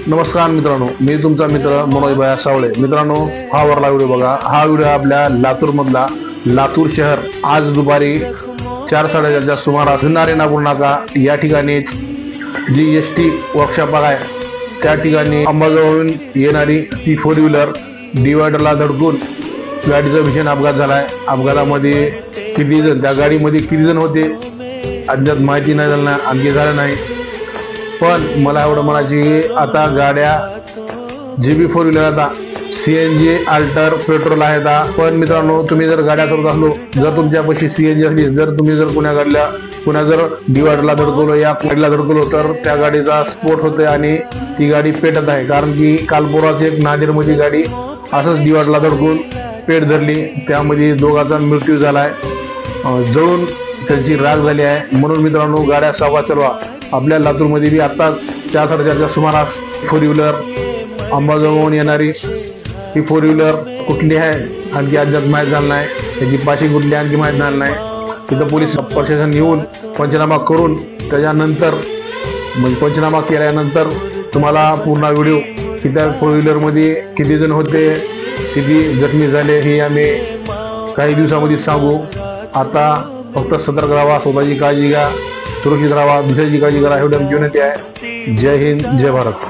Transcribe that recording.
नमस्कार मित्रांनो, मी तुमचा मित्र मनोज भाया सावळे. मित्रांनो, हा वरला व्हिडिओ बघा. हा व्हिडिओ आपल्या लातूर मधला, लातूर शहर आज दुपारी 4:30च्या सुमारास जुन्नर नागपूर नाका या ठिकाणीच जी एसटी वर्कशॉप आहे त्या ठिकाणी अंबाजोगाईहून येणारी ती 4 व्हीलर डिवायडरला धडकून गाडीचा भीषण अपघात झालाय. अपघातामध्ये किती जण, त्या गाडीमध्ये किती जण होते अद्याप माहिती नाही झालं, आणखी झालं नाही. पण मला एवढं म्हणायची की आता गाड्या GB 4 व्हीलर आता CNG अल्टर पेट्रोल आहेत. पण मित्रांनो, तुम्ही जर गाड्या चालवत असलो, जर तुमच्यापाशी CNG असली, जर तुम्ही जर पुण्या जर डिवायडरला धडकवलं या गाडीला धडकवलं तर त्या गाडीचा स्फोट होतोय आणि ती गाडी पेटत आहे. कारण की काल पोराची एक नांदेडमध्ये गाडी असंच डिवायडरला धडकून पेट धरली, त्यामध्ये दोघांचा मृत्यू झालाय, जळून त्यांची राख झाली आहे. म्हणून मित्रांनो, गाड्या सावकाश चालवा. आपल्या लातूरमध्ये बी आत्ताच 4:30च्या सुमारास 4 व्हीलर अंबाजोगाईहून येणारी ही 4 व्हीलर कुठली आहे आणखी अद्याप माहीत झालं नाही, त्याची पाशिंग कुठली आणखी माहीत झालं नाही. तिथं पोलीस प्रशासन येऊन पंचनामा करून त्याच्यानंतर पंचनामा केल्यानंतर तुम्हाला पूर्ण व्हिडिओ की त्या 4 व्हीलरमध्ये किती जण होते, किती जखमी झाले हे आम्ही काही दिवसामध्ये सांगू. आता फक्त सतर्क राहा, स्वतःची काळजी घ्या, सुरक्षित राहा, दुसऱ्याची काळजी करा, एवढं घेऊन येते आहे. जय हिंद, जय भारत.